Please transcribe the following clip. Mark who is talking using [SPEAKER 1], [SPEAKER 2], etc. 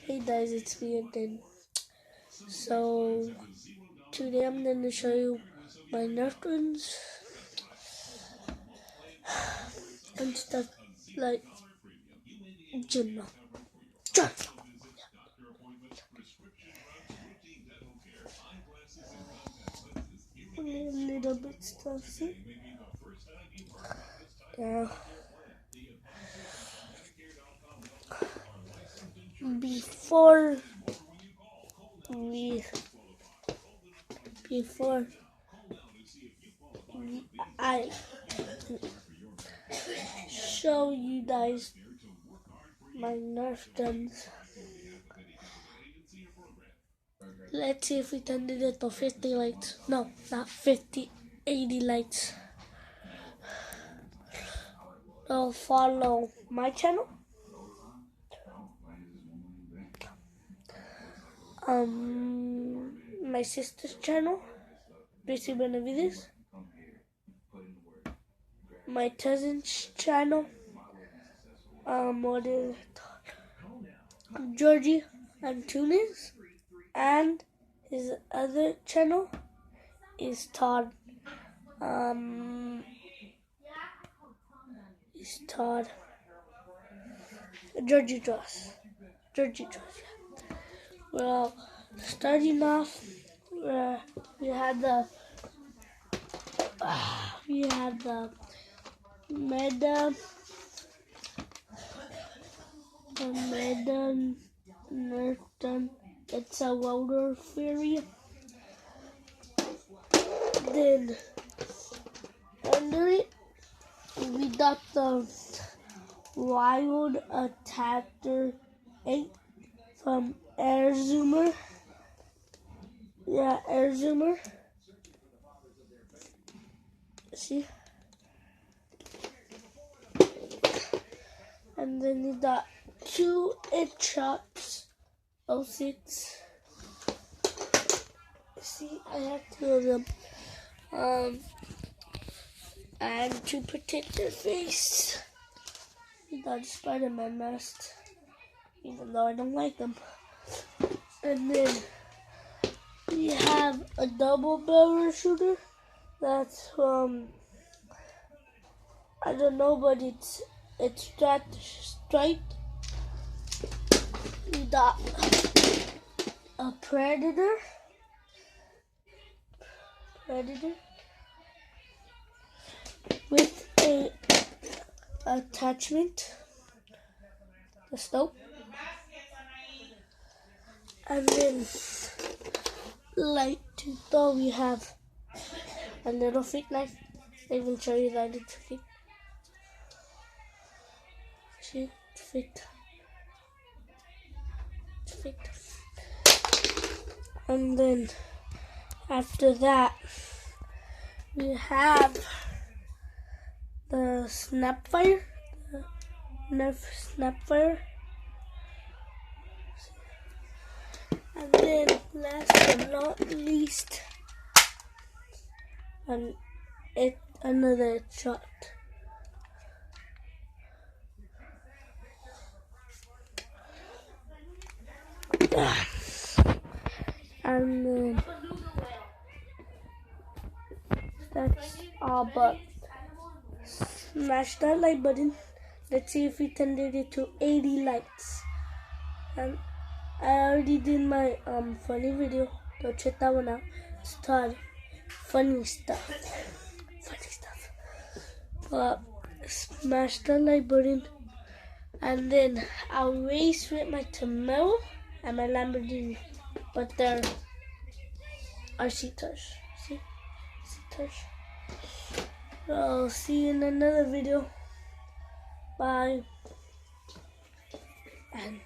[SPEAKER 1] Hey guys, it's me again. So today I'm going to show you my nerf guns and stuff like Jimno. A little bit stuff, see? Now, before I show you guys my nerf guns, let's see if we can do it to 50 likes. No, not 50, 80 likes. So follow my channel, my sister's channel, Busy Benavides, my cousin's channel, what is it? Georgie and Tunis, and his other channel is Todd. Georgie Draws. Yeah. Well, starting off, we had the Meta Nerf gun. It's a water fairy. Then under it, we got the Wild Attacker 8 from Air Zoomer. Yeah, Air Zoomer. See? And then we got 2 Shots 06. See, I have 2 of them. And to protect your face, we got a Spider-Man mask, even though I don't like them. And then we have a double barrel shooter. That's I don't know, but it's striped. We got a Predator with a attachment, the scope, and then like to throw, we have a little fake knife. I will show you that it's fake. See, it's fake. And then after that, we have the Snapfire, the Nerf Snapfire. And then last but not least, another shot. And then that's all, but smash that like button. Let's see if we can get it to 80 likes. And I already did my funny video. Go check that one out. It's called funny stuff. But smash the like button, and then I'll race with my Camaro and my Lamborghini. But they're RC cars. See? I'll see you in another video. Bye. And